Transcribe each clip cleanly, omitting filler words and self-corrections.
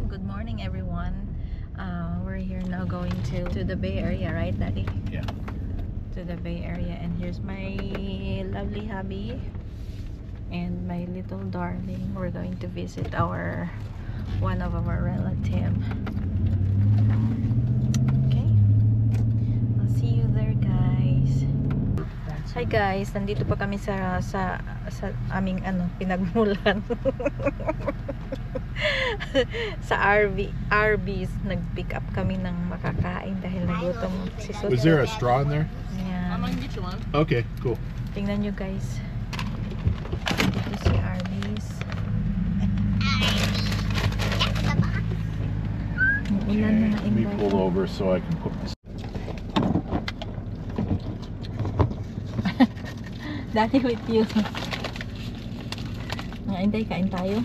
Good morning, everyone. We're here now going to the Bay Area, right, Daddy? Yeah. To the Bay Area, and here's my lovely hubby and my little darling. We're going to visit one of our relative. Okay, I'll see you there, guys. Hi guys, nandito pa kami sa aming pinagmulan. Sa Arby's, nag-pick up kami ng makakain dahil nagutom si Sophia. Was there a straw in there? Yeah. I'm gonna get you one. Okay, cool. Tingnan nyo guys. Dito si Arby's. Ulan na Let me pull over so I can put this. Daddy with you. Ngayon kain tayo.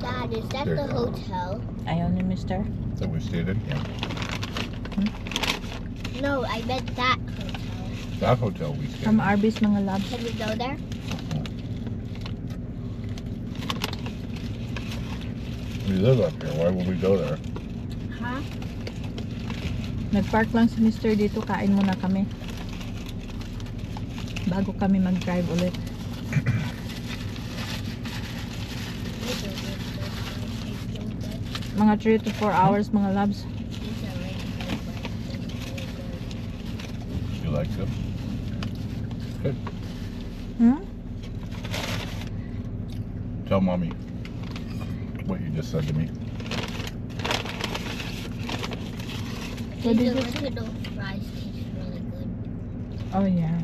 Dad, is that the hotel? Ayaw ni Mister. That we stayed in? Yeah. No, I meant that hotel. That hotel we stayed From in. Arby's, mga labs. Can we go there? We live up here. Why would we go there? Huh? Nag-park lang si Mister dito. Kain muna kami bago kami mag-drive ulit. Mga 3 to 4 hours, mga labs. You like them? Good. Tell mommy what you just said to me. What These is it? original fries taste really good. Oh yeah.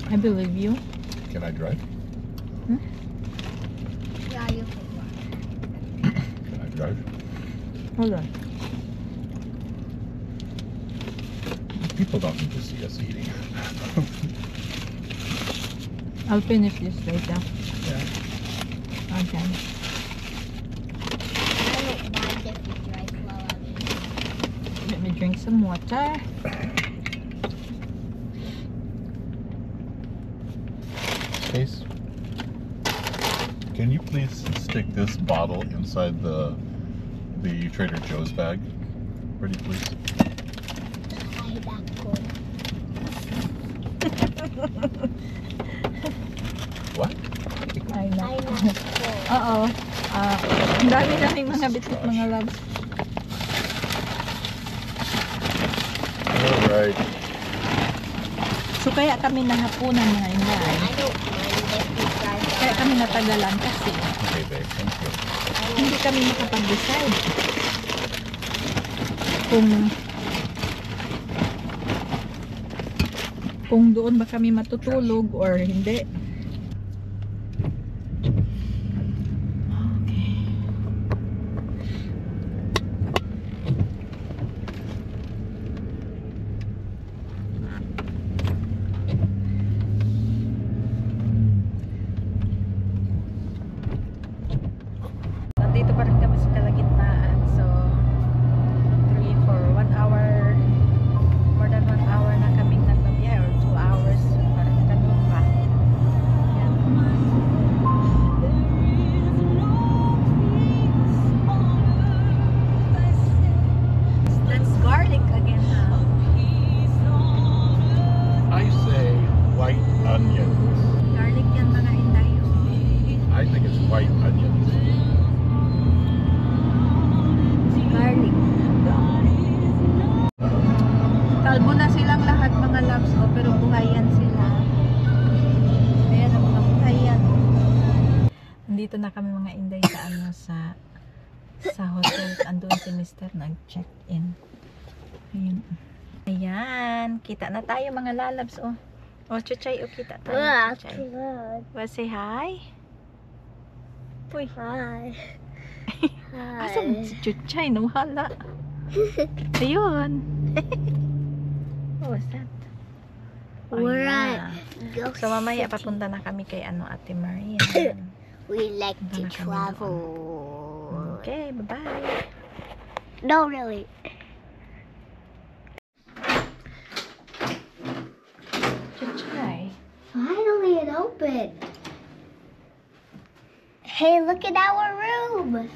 I believe you. Can I drive? Yeah, you can watch. Can I drive? Hold on. People don't need to see us eating. I'll finish this later. Yeah. Okay. I don't mind if you drive while I'm eating. Let me drink some water. Case, can you please stick this bottle inside the Trader Joe's bag? Pretty please. Ay, bako. What? Ay, Ay, nako. nako. Oo. Ang dami naming mga bitbit, mga labs. Alright. So kaya kami nahapunan, mga inday. I don't mind if you drive Kaya while kami natagalan kasi Okay, babe. Thank you. hindi kami makapag-decide kung doon ba kami matutulog or hindi. Nandito pa rin kami sa kalagitnaan. So 1 hour, more than 1 hour na kaming nagbabiyahe, or 2 hours, parang ganun pa. Yan. That's garlic again, huh? I say white onions. Garlic yan, mga inday. I think it's white onions. Garlic. Kalbo na silang lahat, mga loves ko, pero buhayan sila. Ayan ang mga buhayan. Nandito na kami, mga inday, sa hotel. Andun si Mr. nag-check-in. Ayan. Ayan. Kita na tayo, mga lalabs. Oh, chuchay. Kita tayo. Chuchay. Well, say hi. Uy. Hi. Asan si chuchay? Nawala. Ayun. What was that? We're Ayan. at So mamaya papunta na kami kay Ate Maria. We like to Punta na kami travel. Okay, bye-bye. No, really. Chuchay. Finally, it opened. open. Hey, look at our room.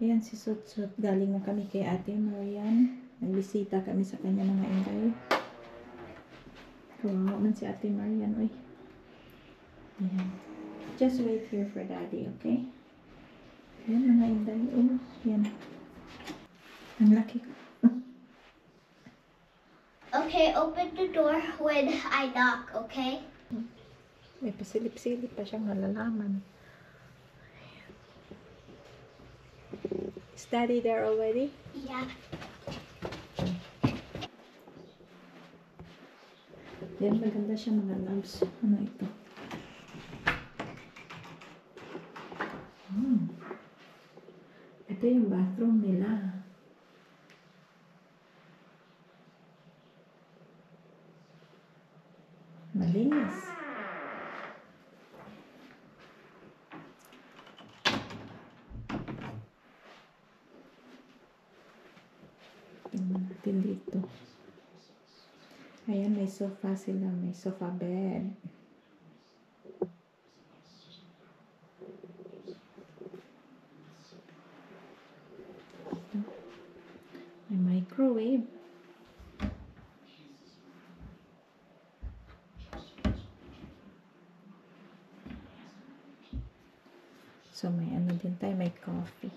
Ayan si Sutsut. Galing na kami kay Ate Marian. Nagbisita kami sa kanya mga inday. Kawawa man si Ate Marian. Uy. Ayan. Just wait here for Daddy, okay? Ayan mga inday. Oh, yan. Ang laki ko. Okay, open the door when I knock, okay? May pasilip-silip pa siyang nalalaman. Is Daddy there already? Yeah. Yan, maganda siya mga loves. Ano ito? Ito yung bathroom nila. Malinis. Tingnan natin dito. Ayan, may sofa sila. May sofa bed. May microwave. So, may ano din tayo. May coffee.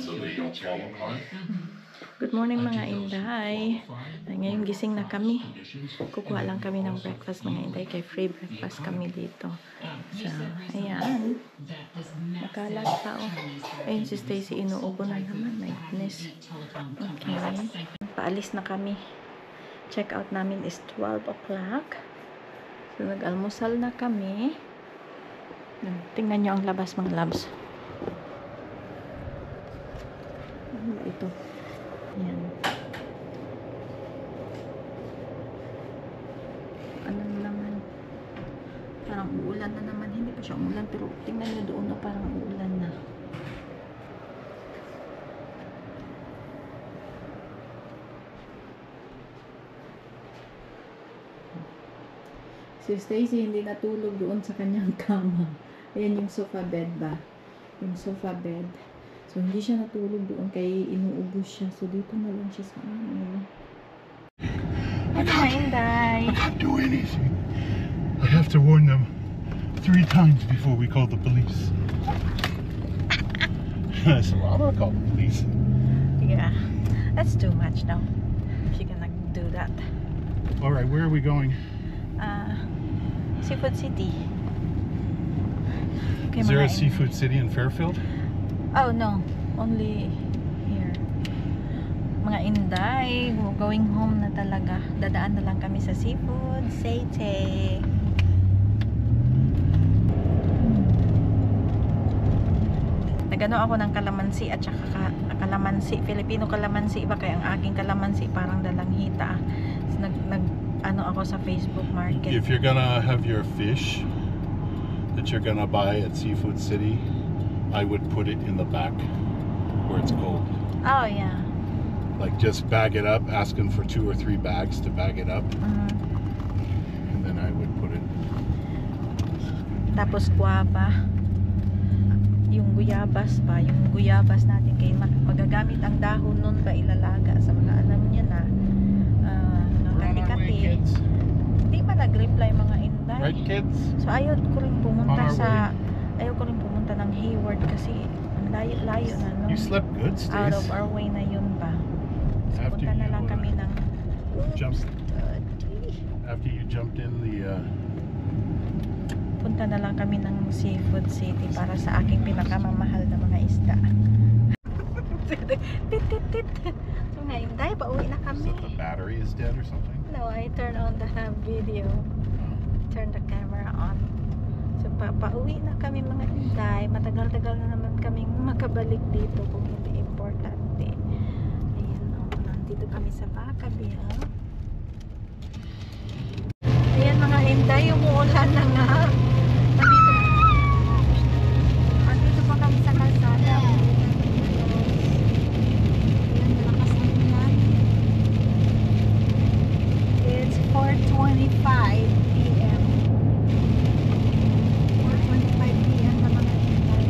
So they don't fall apart. Good morning mga inday. Ngayon gising na kami. Kukuha lang kami ng breakfast mga inday. Kay free breakfast kami dito. So, ayan. Makalat pa oh. Ayun si Stacy, inuubo na naman. My goodness. Okay. Paalis na kami. Check out namin is 12 o'clock. So, nag-almusal na kami. Tingnan nyo ang labas mga labs. Ano ba ito? Ayan. Ano naman? Parang uulan na naman. Hindi pa siya umulan. Pero tingnan nyo doon na parang uulan na. Si Stacy hindi natulog doon sa kanyang kama. Ayan yung sofa bed ba? Yung sofa bed. So, hindi siya natulog doon kaya inuubos siya. So, dito na lang siya sa amin. Ano na, Inday? I can't do anything. I have to warn them 3 times before we call the police. I said, well, I'm gonna call the police. Yeah. That's too much now. She gonna do that. Alright, where are we going? Seafood City. Okay, Is there a mga seafood city in Fairfield? Oh, no. Only here. Mga inday, going home na talaga. Dadaan na lang kami sa Seafood City. Nagano ako ng kalamansi at saka kalamansi. Filipino kalamansi ba? Kaya ang aking kalamansi parang dalanghita. So, ano ako sa Facebook Market. If you're gonna have your fish that you're gonna buy at Seafood City, I would put it in the back where it's cold. Oh, yeah. Like just bag it up, asking for 2 or 3 bags to bag it up, and then I would put it. Tapos guava. Yung guyabas pa, yung guyabas natin kay magagamit ang dahon nun ba ilalaga sa mga alam niya na kati-kati. Hindi ba nag-reply mga inday? Right, kids? So ayaw ko rin pumunta On our ayaw ko rin pumunta ng Hayward kasi ang layo na no. You slept good, Out of Stace. our way na yun ba. So After punta na you, lang kami ng After you jumped in the punta na lang kami ng Seafood City para sa aking pinakamamahal na mga isda. Tit. So nga, inday, pauwi na so kami. the battery is dead or something? No, I turn on the video. Turn the camera on. So, pauwi na kami mga inday. Matagal-tagal na naman kaming makabalik dito kung hindi importante. Ayan, nandito kami sa Vacaville. Ayan mga inday, Ay, umuulan na nga. Andito pa kami sa kalsada. Ayan, malakas ang ulan. It's 4:25 p.m. 4:25 p.m. na mga inday.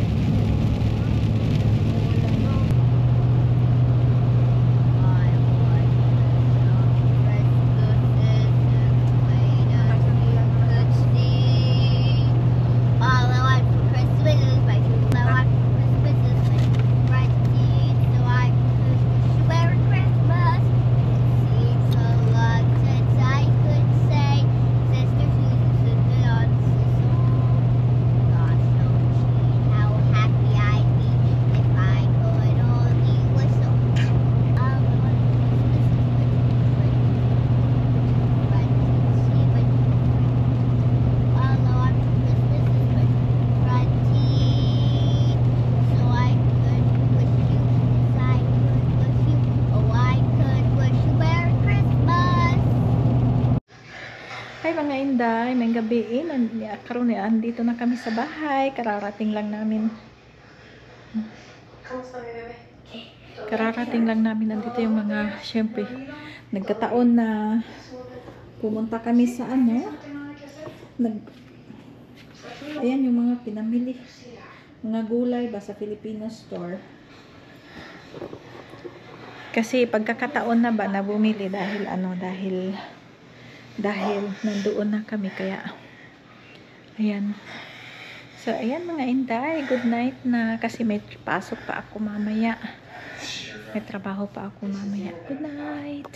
Hi mga inday, may gabi karon andito na kami sa bahay, kararating lang namin. Kararating lang namin, nandito yung mga, syempre, nagkataon na pumunta kami sa ayan yung mga pinamili, mga gulay ba sa Filipino store. Kasi pagkakataon na ba na bumili dahil nandoon na kami, kaya ayan. So ayan mga inday, good night na kasi may pasok pa ako mamaya, may trabaho pa ako mamaya. Good night.